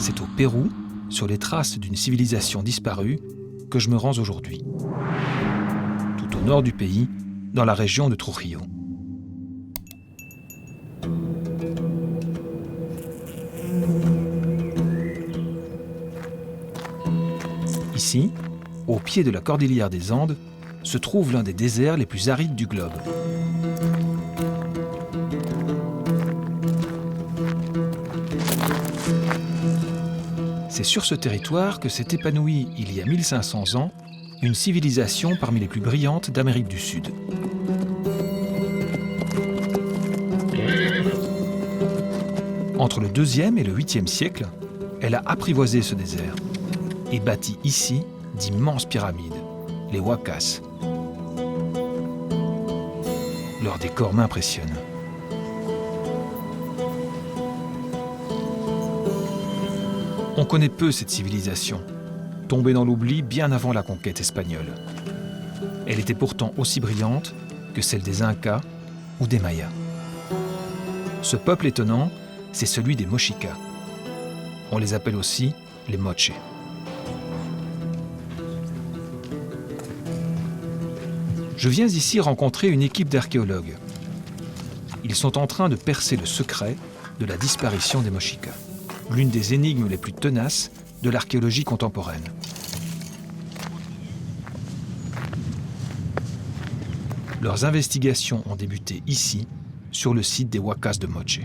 C'est au Pérou, sur les traces d'une civilisation disparue, que je me rends aujourd'hui. Tout au nord du pays, dans la région de Trujillo. Ici, au pied de la cordillère des Andes, se trouve l'un des déserts les plus arides du globe. C'est sur ce territoire que s'est épanouie, il y a 1500 ans, une civilisation parmi les plus brillantes d'Amérique du Sud. Entre le 2e et le 8e siècle, elle a apprivoisé ce désert et bâti ici d'immenses pyramides, les Huacas. Leur décor m'impressionne. On connaît peu cette civilisation, tombée dans l'oubli bien avant la conquête espagnole. Elle était pourtant aussi brillante que celle des Incas ou des Mayas. Ce peuple étonnant, c'est celui des Mochicas. On les appelle aussi les Moches. Je viens ici rencontrer une équipe d'archéologues. Ils sont en train de percer le secret de la disparition des Mochicas, l'une des énigmes les plus tenaces de l'archéologie contemporaine. Leurs investigations ont débuté ici, sur le site des Huacas de Moche.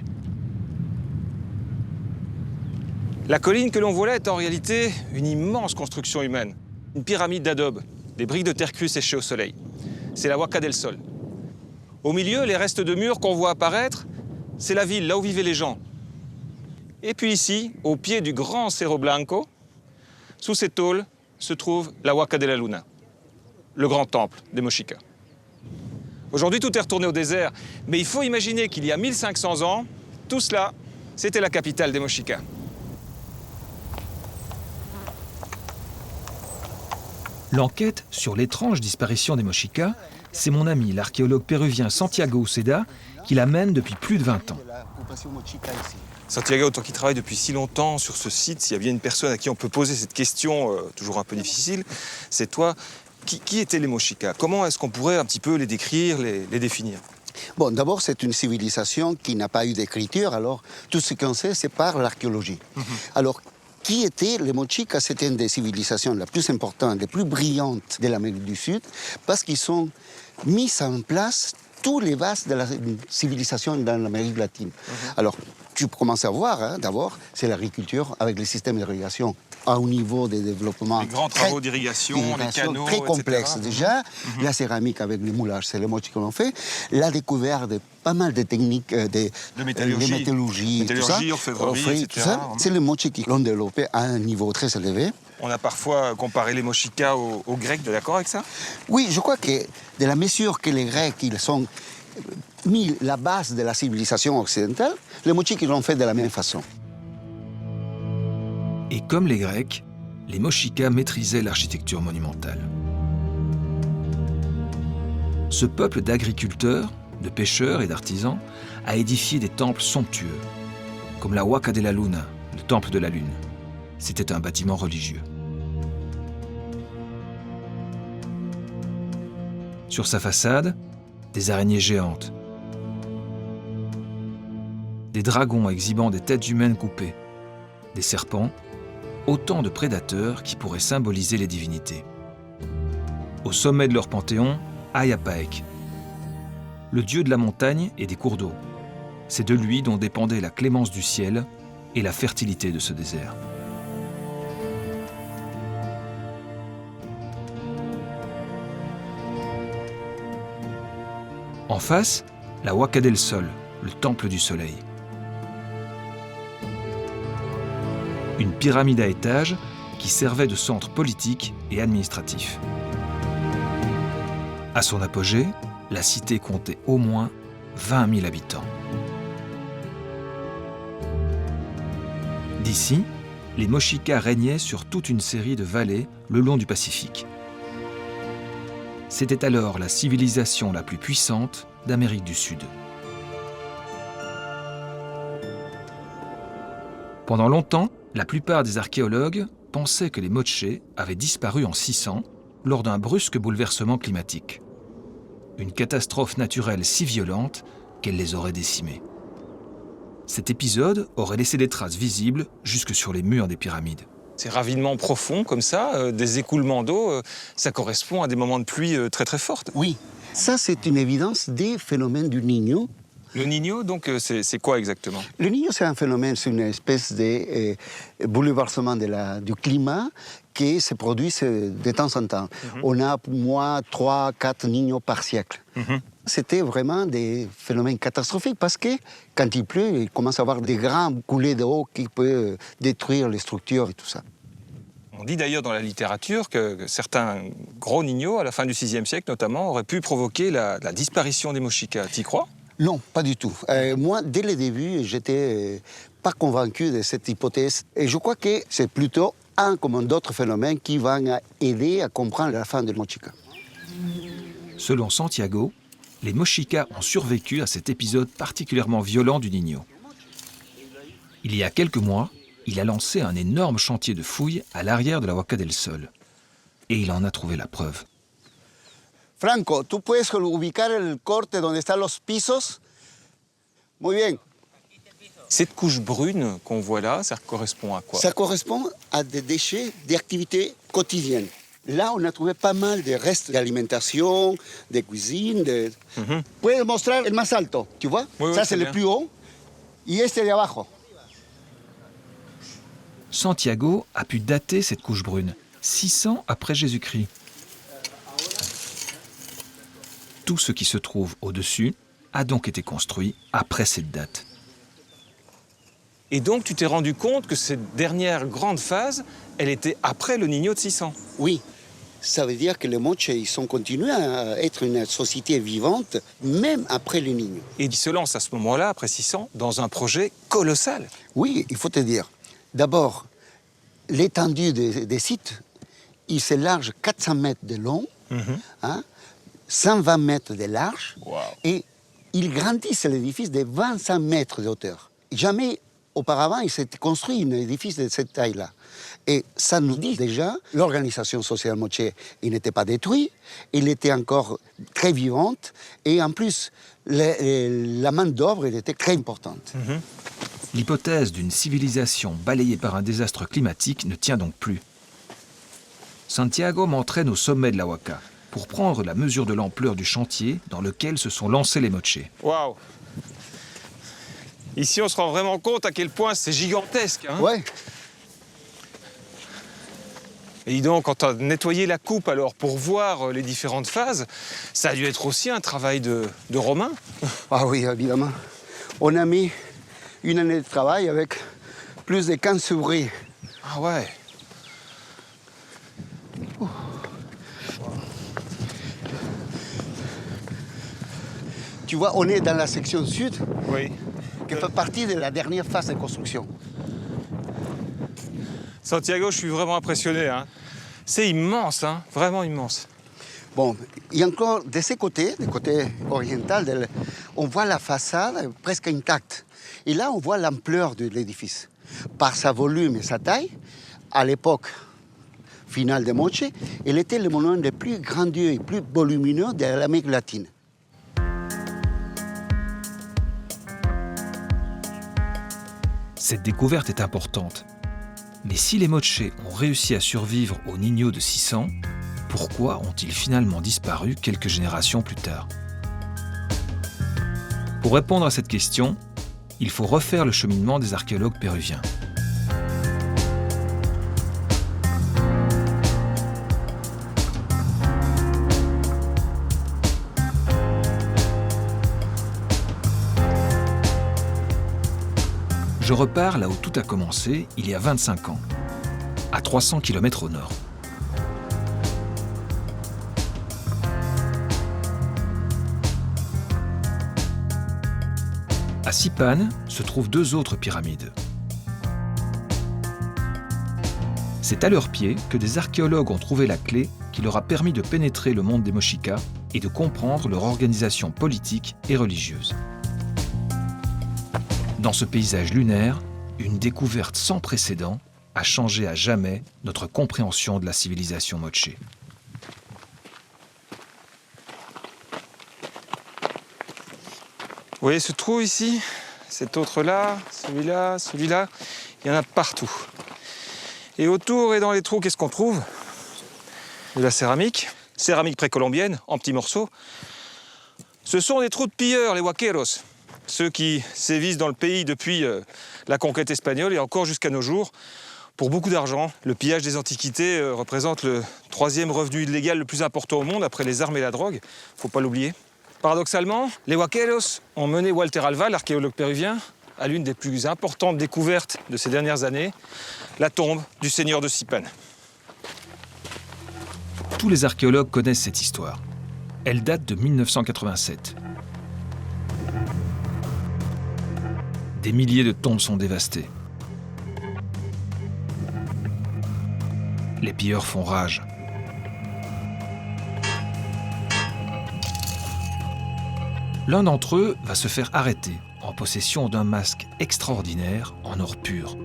La colline que l'on voit là est en réalité une immense construction humaine, une pyramide d'adobe, des briques de terre crue séchées au soleil. C'est la Huaca del Sol. Au milieu, les restes de murs qu'on voit apparaître, c'est la ville, là où vivaient les gens. Et puis ici, au pied du grand Cerro Blanco, sous ces tôles, se trouve la Huaca de la Luna, le grand temple des Mochicas. Aujourd'hui, tout est retourné au désert, mais il faut imaginer qu'il y a 1500 ans, tout cela, c'était la capitale des Mochicas. L'enquête sur l'étrange disparition des Mochicas, c'est mon ami, l'archéologue péruvien Santiago Uceda, qui la mène depuis plus de 20 ans. Santiago, toi qui travailles depuis si longtemps sur ce site, s'il y a bien une personne à qui on peut poser cette question, toujours un peu difficile, c'est toi. Qui étaient les Mochicas? Comment est-ce qu'on pourrait un petit peu les décrire, les définir? Bon, d'abord, c'est une civilisation qui n'a pas eu d'écriture, alors tout ce qu'on sait, c'est par l'archéologie. Alors, qui étaient les Mochicas? C'était une des civilisations les plus importantes, les plus brillantes de l'Amérique du Sud, parce qu'ils ont mis en place tous les bases de la civilisation dans l'Amérique latine. Alors, tu commences à voir, hein, d'abord, c'est l'agriculture avec les systèmes d'irrigation à un niveau de développement. Les grands travaux d'irrigation, les canaux, très complexes etc. déjà. La céramique avec les moulages, c'est les Mochicas qui l'ont fait. La découverte de pas mal de techniques de métallurgie, tout ça, orfèvrerie, etc. C'est les Mochicas qui l'ont développé à un niveau très élevé. On a parfois comparé les Mochicas aux Grecs, t'es d'accord avec ça? Oui, je crois que de la mesure que les Grecs, ils ont mis la base de la civilisation occidentale, les Mochicas l'ont fait de la même façon. Et comme les Grecs, les Mochicas maîtrisaient l'architecture monumentale. Ce peuple d'agriculteurs, de pêcheurs et d'artisans a édifié des temples somptueux, comme la Huaca de la Luna, le temple de la Lune. C'était un bâtiment religieux. Sur sa façade, des araignées géantes, des dragons exhibant des têtes humaines coupées, des serpents, autant de prédateurs qui pourraient symboliser les divinités. Au sommet de leur panthéon, Ayapaec, le dieu de la montagne et des cours d'eau. C'est de lui dont dépendait la clémence du ciel et la fertilité de ce désert. En face, la Huaca del Sol, le temple du soleil. Une pyramide à étages qui servait de centre politique et administratif. À son apogée, la cité comptait au moins 20 000 habitants. D'ici, les Mochicas régnaient sur toute une série de vallées le long du Pacifique. C'était alors la civilisation la plus puissante d'Amérique du Sud. Pendant longtemps, La plupart des archéologues pensaient que les Moche avaient disparu en 600 lors d'un brusque bouleversement climatique. Une catastrophe naturelle si violente qu'elle les aurait décimés. Cet épisode aurait laissé des traces visibles jusque sur les murs des pyramides. Ces ravinements profonds comme ça, des écoulements d'eau, ça correspond à des moments de pluie très très fortes. Oui, ça c'est une évidence des phénomènes du Niño. Le Niño, donc, c'est quoi exactement? Le Niño, c'est un phénomène, c'est une espèce de bouleversement du climat qui se produit de temps en temps. On a pour moi 3-4 Niños par siècle. C'était vraiment des phénomènes catastrophiques parce que quand il pleut, il commence à avoir des grandes coulées d'eau qui peuvent détruire les structures et tout ça. On dit d'ailleurs dans la littérature que certains gros Niños, à la fin du VIe siècle notamment, auraient pu provoquer la disparition des Mochica. T'y crois? Non, pas du tout. Moi, dès le début, j'étais pas convaincu de cette hypothèse. Et je crois que c'est plutôt un comme d'autres phénomènes qui vont aider à comprendre la fin de Mochica. Selon Santiago, les Mochica ont survécu à cet épisode particulièrement violent du Niño. Il y a quelques mois, il a lancé un énorme chantier de fouilles à l'arrière de la Huaca del Sol. Et il en a trouvé la preuve. Franco, ¿tú puedes ubicar el corte donde están los pisos? Muy bien. Cette couche brune qu'on voit là, ça correspond à quoi? Ça correspond à des déchets d'activités quotidiennes. Là, on a trouvé pas mal de restes d'alimentation, de cuisine. Puedes mostrar el más alto, tu vois? Oui, ça, oui, c'est le bien. plus haut. Y este de abajo. Santiago a pu dater cette couche brune, 600 après Jésus-Christ. Tout ce qui se trouve au-dessus a donc été construit après cette date. Et donc, tu t'es rendu compte que cette dernière grande phase, elle était après le Niño de 600. Oui, ça veut dire que les Moche, ils ont continué à être une société vivante, même après le Niño. Et ils se lancent à ce moment-là, après 600, dans un projet colossal. Oui, il faut te dire. D'abord, l'étendue des sites, il s'élarge 400 mètres de long, 120 mètres de large, Wow. et ils grandissent l'édifice de 25 mètres de hauteur. Jamais auparavant, il s'était construit un édifice de cette taille-là. Et ça nous dit déjà, l'organisation sociale Moche, il n'était pas détruit, il était encore très vivante, et en plus, la main-d'œuvre était très importante. L'hypothèse d'une civilisation balayée par un désastre climatique ne tient donc plus. Santiago m'entraîne au sommet de la Huaca pour prendre la mesure de l'ampleur du chantier dans lequel se sont lancés les Moche. Waouh! Ici, on se rend vraiment compte à quel point c'est gigantesque. Hein? Ouais. Et dis donc, quand tu as nettoyé la coupe alors pour voir les différentes phases, ça a dû être aussi un travail de Romain. Ah oui, évidemment. On a mis une année de travail avec plus de 15 ouvriers. Ah ouais. Tu vois, on est dans la section sud, Oui. qui fait partie de la dernière phase de construction. Santiago, je suis vraiment impressionné. Hein. C'est immense, hein, vraiment immense. Bon, il y a encore de ces côtés, du côté oriental, on voit la façade presque intacte. Et là, on voit l'ampleur de l'édifice. Par sa volume et sa taille, à l'époque finale de Moche, il était le monument le plus grandiose et plus volumineux de l'Amérique latine. Cette découverte est importante. Mais si les Moche ont réussi à survivre au Niño de 600, pourquoi ont-ils finalement disparu quelques générations plus tard? Pour répondre à cette question, il faut refaire le cheminement des archéologues péruviens. Je repars là où tout a commencé, il y a 25 ans, à 300 km au nord. À Sipan se trouvent deux autres pyramides. C'est à leurs pieds que des archéologues ont trouvé la clé qui leur a permis de pénétrer le monde des Mochica et de comprendre leur organisation politique et religieuse. Dans ce paysage lunaire, une découverte sans précédent a changé à jamais notre compréhension de la civilisation moche. Vous voyez ce trou ici? Cet autre-là, celui-là, celui-là, il y en a partout. Et autour et dans les trous, qu'est-ce qu'on trouve? De la céramique précolombienne, en petits morceaux. Ce sont des trous de pilleurs, les huaqueros, ceux qui sévissent dans le pays depuis la conquête espagnole et encore jusqu'à nos jours. Pour beaucoup d'argent, le pillage des antiquités représente le troisième revenu illégal le plus important au monde après les armes et la drogue. Faut pas l'oublier. Paradoxalement, les huaqueros ont mené Walter Alva, l'archéologue péruvien, à l'une des plus importantes découvertes de ces dernières années, la tombe du seigneur de Sipan. Tous les archéologues connaissent cette histoire. Elle date de 1987. Des milliers de tombes sont dévastées. Les pilleurs font rage. L'un d'entre eux va se faire arrêter en possession d'un masque extraordinaire en or pur.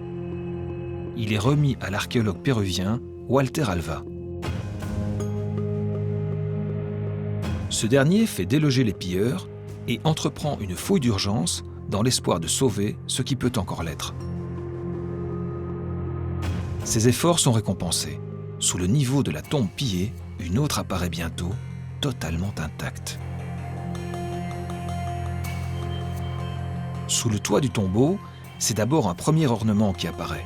Il est remis à l'archéologue péruvien Walter Alva. Ce dernier fait déloger les pilleurs et entreprend une fouille d'urgence dans l'espoir de sauver ce qui peut encore l'être. Ses efforts sont récompensés. Sous le niveau de la tombe pillée, une autre apparaît bientôt, totalement intacte. Sous le toit du tombeau, c'est d'abord un premier ornement qui apparaît.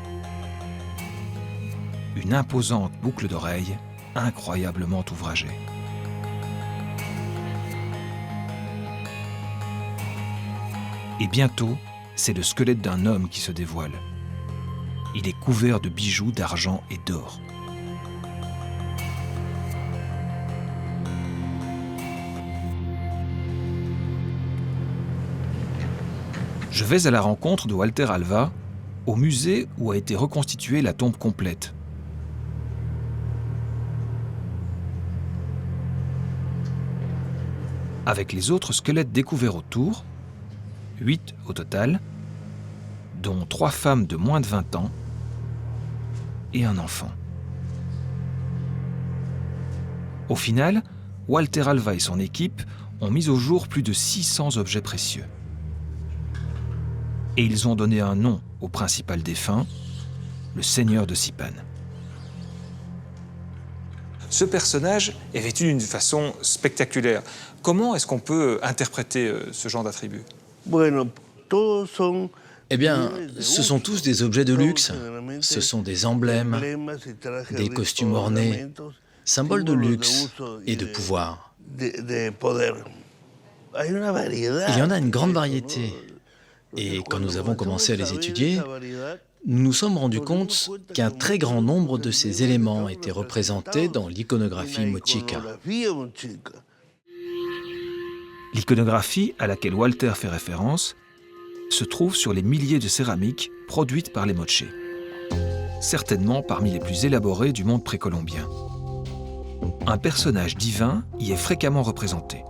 Une imposante boucle d'oreille, incroyablement ouvragée. Et bientôt, c'est le squelette d'un homme qui se dévoile. Il est couvert de bijoux d'argent et d'or. Je vais à la rencontre de Walter Alva au musée où a été reconstituée la tombe complète. Avec les autres squelettes découverts autour, 8 au total, dont 3 femmes de moins de 20 ans et un enfant. Au final, Walter Alva et son équipe ont mis au jour plus de 600 objets précieux. Et ils ont donné un nom au principal défunt, le seigneur de Sipan. Ce personnage est vêtu d'une façon spectaculaire. Comment est-ce qu'on peut interpréter ce genre d'attributs? Eh bien, ce sont tous des objets de luxe. Ce sont des emblèmes, des costumes ornés, symboles de luxe et de pouvoir. Il y en a une grande variété. Et quand nous avons commencé à les étudier, nous nous sommes rendus compte qu'un très grand nombre de ces éléments étaient représentés dans l'iconographie mochica. L'iconographie à laquelle Walter fait référence se trouve sur les milliers de céramiques produites par les moches, certainement parmi les plus élaborées du monde précolombien. Un personnage divin y est fréquemment représenté.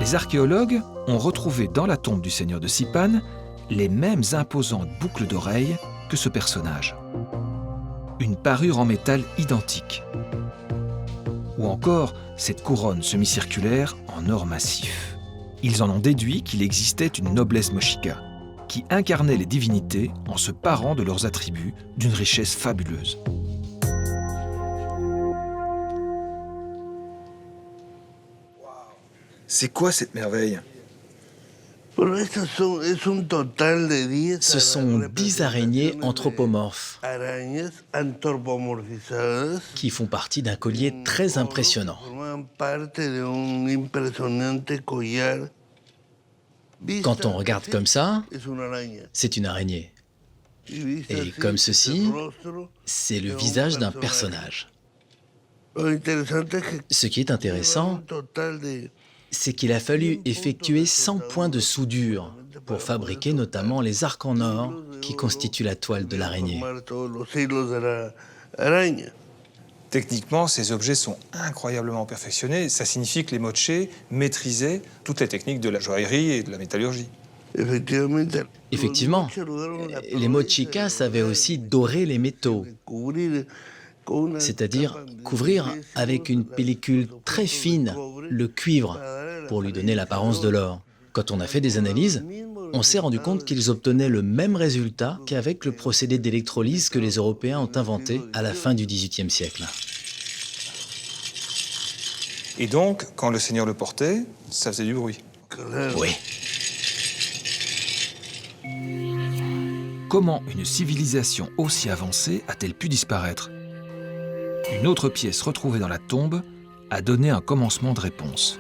Les archéologues ont retrouvé dans la tombe du seigneur de Sipan les mêmes imposantes boucles d'oreilles que ce personnage. Une parure en métal identique. Ou encore cette couronne semi-circulaire en or massif. Ils en ont déduit qu'il existait une noblesse mochica qui incarnait les divinités en se parant de leurs attributs d'une richesse fabuleuse. C'est quoi cette merveille? Ce sont 10 araignées anthropomorphes qui font partie d'un collier très impressionnant. Quand on regarde comme ça, c'est une araignée. Et comme ceci, c'est le visage d'un personnage. Ce qui est intéressant, c'est qu'il a fallu effectuer 100 points de soudure pour fabriquer notamment les arcs en or qui constituent la toile de l'araignée. Techniquement, ces objets sont incroyablement perfectionnés. Ça signifie que les moches maîtrisaient toutes les techniques de la joaillerie et de la métallurgie. Effectivement, les mochicas savaient aussi dorer les métaux, c'est-à-dire couvrir avec une pellicule très fine le cuivre pour lui donner l'apparence de l'or. Quand on a fait des analyses, on s'est rendu compte qu'ils obtenaient le même résultat qu'avec le procédé d'électrolyse que les Européens ont inventé à la fin du XVIIIe siècle. Et donc, quand le seigneur le portait, ça faisait du bruit. Oui. Comment une civilisation aussi avancée a-t-elle pu disparaître? Une autre pièce retrouvée dans la tombe a donné un commencement de réponse.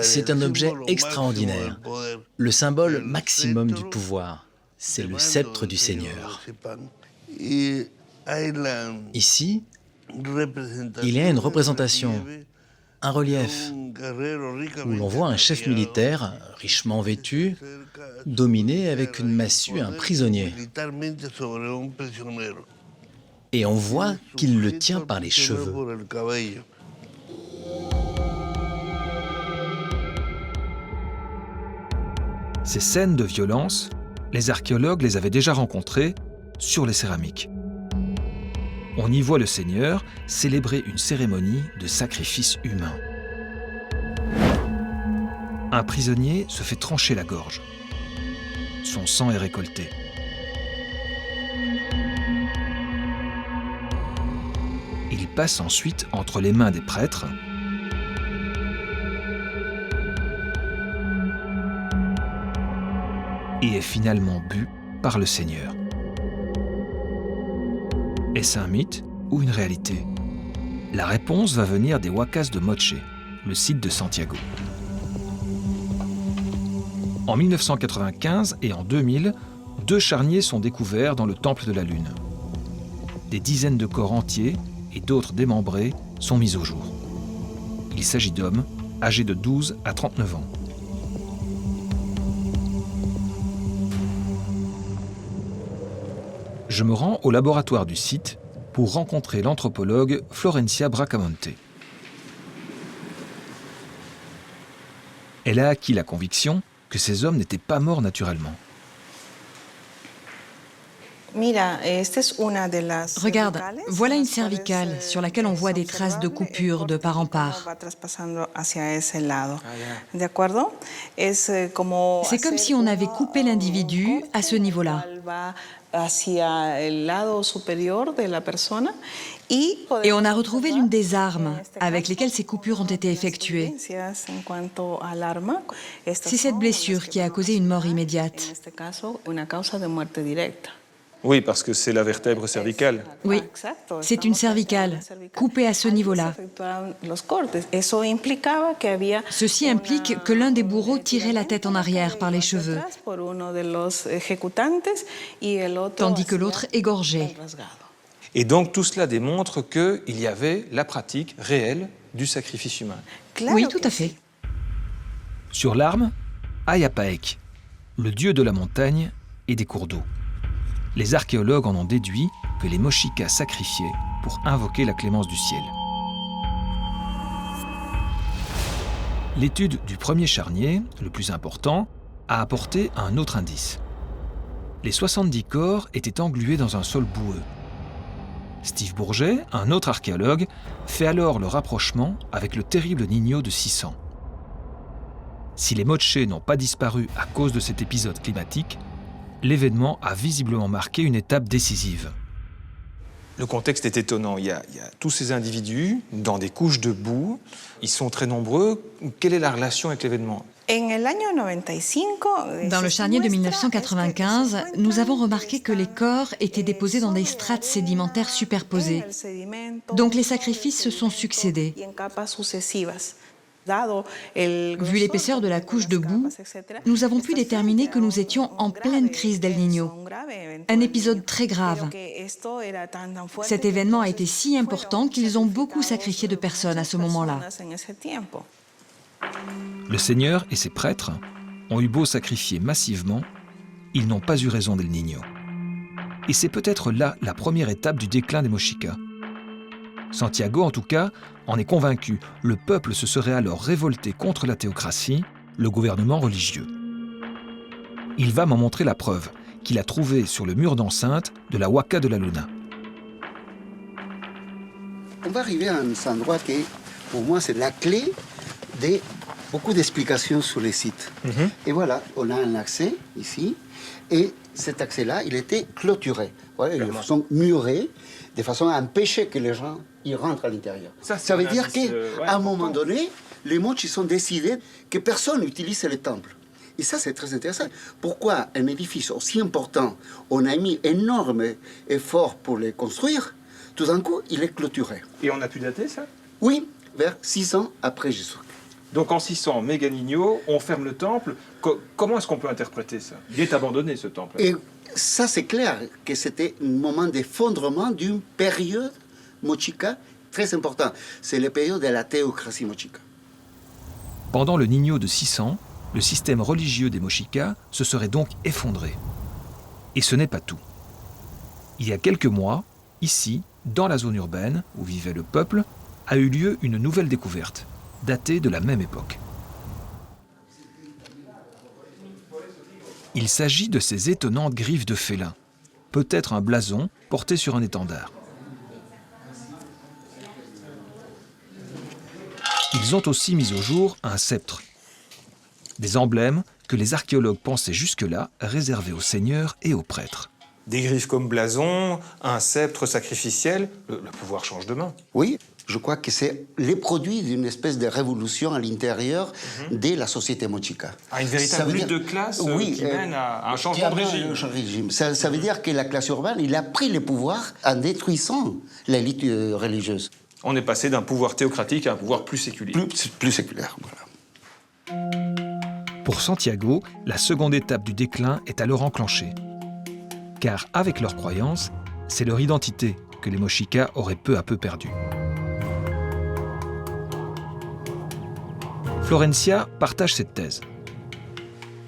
C'est un objet extraordinaire, le symbole maximum du pouvoir. C'est le sceptre du Seigneur. Ici, il y a une représentation, un relief, où l'on voit un chef militaire, richement vêtu, dominé avec une massue un prisonnier. Et on voit qu'il le tient par les cheveux. Ces scènes de violence, les archéologues les avaient déjà rencontrées sur les céramiques. On y voit le Seigneur célébrer une cérémonie de sacrifice humain. Un prisonnier se fait trancher la gorge. Son sang est récolté. Il passe ensuite entre les mains des prêtres et est finalement bu par le Seigneur. Est-ce un mythe ou une réalité? La réponse va venir des Huacas de Moche, le site de Santiago. En 1995 et en 2000, 2 charniers sont découverts dans le Temple de la Lune. Des dizaines de corps entiers et d'autres démembrés sont mis au jour. Il s'agit d'hommes âgés de 12 à 39 ans. Je me rends au laboratoire du site pour rencontrer l'anthropologue Florencia Bracamonte. Elle a acquis la conviction que ces hommes n'étaient pas morts naturellement. Regarde, voilà une cervicale sur laquelle on voit des traces de coupures de part en part. C'est comme si on avait coupé l'individu à ce niveau-là. Et on a retrouvé l'une des armes avec lesquelles ces coupures ont été effectuées. C'est cette blessure qui a causé une mort immédiate. Oui, parce que c'est la vertèbre cervicale. Oui, c'est une cervicale, coupée à ce niveau-là. Ceci implique que l'un des bourreaux tirait la tête en arrière par les cheveux, tandis que l'autre égorgeait. Et donc tout cela démontre qu'il y avait la pratique réelle du sacrifice humain. Oui, tout à fait. Sur l'arme, Ayapaek, le dieu de la montagne et des cours d'eau. Les archéologues en ont déduit que les Mochicas sacrifiaient pour invoquer la clémence du ciel. L'étude du premier charnier, le plus important, a apporté un autre indice. Les 70 corps étaient englués dans un sol boueux. Steve Bourget, un autre archéologue, fait alors le rapprochement avec le terrible Niño de 600. Si les Moche n'ont pas disparu à cause de cet épisode climatique, l'événement a visiblement marqué une étape décisive. Le contexte est étonnant. Il y a tous ces individus dans des couches de boue. Ils sont très nombreux. Quelle est la relation avec l'événement? Dans le charnier de 1995, nous avons remarqué que les corps étaient déposés dans des strates sédimentaires superposées. Donc les sacrifices se sont succédés. Vu l'épaisseur de la couche de boue, nous avons pu déterminer que nous étions en pleine crise d'El Niño. Un épisode très grave. Cet événement a été si important qu'ils ont beaucoup sacrifié de personnes à ce moment-là. Le Seigneur et ses prêtres ont eu beau sacrifier massivement, ils n'ont pas eu raison d'El Niño. Et c'est peut-être là la première étape du déclin des Mochicas. Santiago, en tout cas, en est convaincu. Le peuple se serait alors révolté contre la théocratie, le gouvernement religieux. Il va m'en montrer la preuve, qu'il a trouvée sur le mur d'enceinte de la Huaca de la Luna. On va arriver à un endroit qui, pour moi, c'est la clé de beaucoup d'explications sur les sites. Et voilà, on a un accès ici, et cet accès-là, il était clôturé. Voilà, de façon murée, de façon à empêcher que les gens y rentrent à l'intérieur. Ça veut dire qu'à un moment donné, les mochis sont décidés que personne n'utilise le temple. Et ça, c'est très intéressant. Pourquoi un édifice aussi important, on a mis énorme effort pour le construire, tout d'un coup, il est clôturé. Et on a pu dater ça? Oui, vers 600 après Jésus. Donc en 600, Méganigno, on ferme le temple. Comment est-ce qu'on peut interpréter ça? Il est abandonné, ce temple. Et ça, c'est clair que c'était un moment d'effondrement d'une période mochica très importante. C'est la période de la théocratie mochica. Pendant le Niño de 600, le système religieux des Mochicas se serait donc effondré. Et ce n'est pas tout. Il y a quelques mois, ici, dans la zone urbaine où vivait le peuple, a eu lieu une nouvelle découverte, datée de la même époque. Il s'agit de ces étonnantes griffes de félin, peut-être un blason porté sur un étendard. Ils ont aussi mis au jour un sceptre, des emblèmes que les archéologues pensaient jusque-là réservés aux seigneurs et aux prêtres. Des griffes comme blason, un sceptre sacrificiel, le pouvoir change de main. Oui, je crois que c'est les produits d'une espèce de révolution à l'intérieur de la société mochica. Une véritable lutte de classe qui mène à un changement de régime. Ça veut dire que la classe urbaine, il a pris le pouvoir en détruisant l'élite religieuse. On est passé d'un pouvoir théocratique à un pouvoir plus séculier. Plus séculaire, voilà. Pour Santiago, la seconde étape du déclin est alors enclenchée. Car avec leurs croyances, c'est leur identité que les Mochicas auraient peu à peu perdue. Florencia partage cette thèse.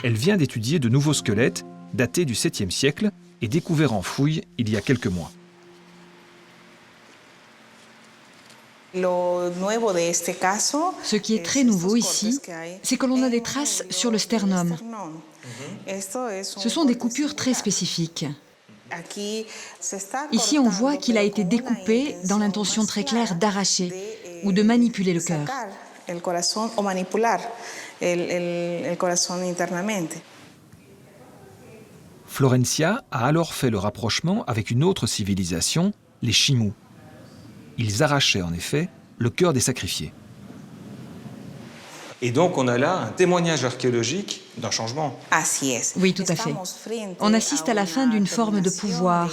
Elle vient d'étudier de nouveaux squelettes datés du 7e siècle et découverts en fouille il y a quelques mois. Ce qui est très nouveau ici, c'est que l'on a des traces sur le sternum. Ce sont des coupures très spécifiques. Ici, on voit qu'il a été découpé dans l'intention très claire d'arracher ou de manipuler le cœur. Florencia a alors fait le rapprochement avec une autre civilisation, les Chimú. Ils arrachaient en effet le cœur des sacrifiés. Et donc on a là un témoignage archéologique d'un changement. Oui, tout à fait. On assiste à la fin d'une forme de pouvoir,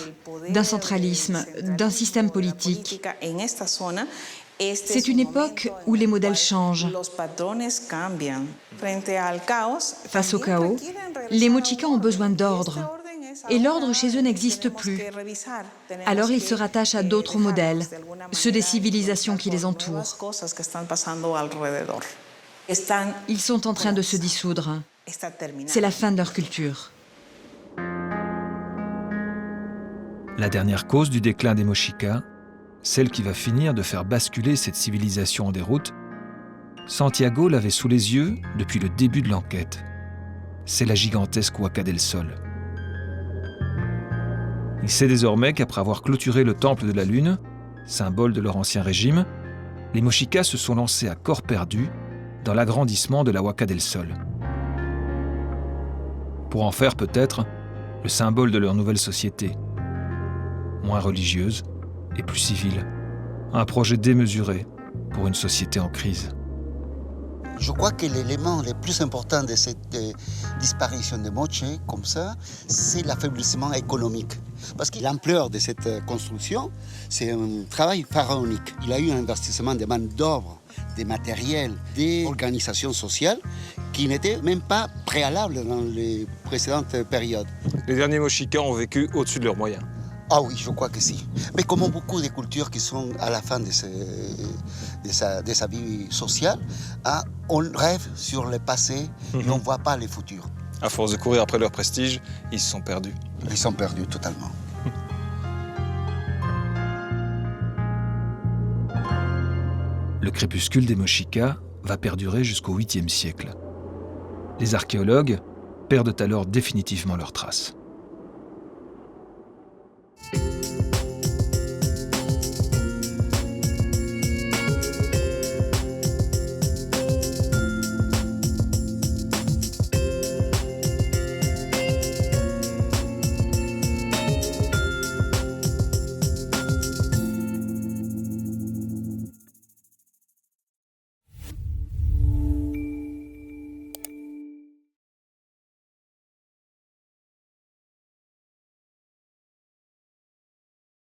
d'un centralisme, d'un système politique. C'est une époque où les modèles changent. Face au chaos, les Mochicas ont besoin d'ordre. Et l'ordre chez eux n'existe plus. Alors ils se rattachent à d'autres modèles, ceux des civilisations qui les entourent. Ils sont en train de se dissoudre. C'est la fin de leur culture. La dernière cause du déclin des Mochicas, celle qui va finir de faire basculer cette civilisation en déroute, Santiago l'avait sous les yeux depuis le début de l'enquête. C'est la gigantesque Huaca del Sol. Il sait désormais qu'après avoir clôturé le temple de la Lune, symbole de leur ancien régime, les Mochicas se sont lancés à corps perdu dans l'agrandissement de la Huaca del Sol. Pour en faire peut-être le symbole de leur nouvelle société, moins religieuse et plus civile. Un projet démesuré pour une société en crise. Je crois que l'élément le plus important de cette disparition de Moche, comme ça, c'est l'affaiblissement économique. Parce que l'ampleur de cette construction, c'est un travail pharaonique. Il y a eu un investissement de main-d'œuvre, de matériel, d'organisation sociale qui n'était même pas préalable dans les précédentes périodes. Les derniers Mochicas ont vécu au-dessus de leurs moyens. Ah oui, je crois que si. Mais comme beaucoup de cultures qui sont à la fin de sa vie sociale, hein, on rêve sur le passé et on ne voit pas le futur. À force de courir après leur prestige, ils se sont perdus. Ils sont perdus totalement. Le crépuscule des Mochica va perdurer jusqu'au 8e siècle. Les archéologues perdent alors définitivement leurs traces.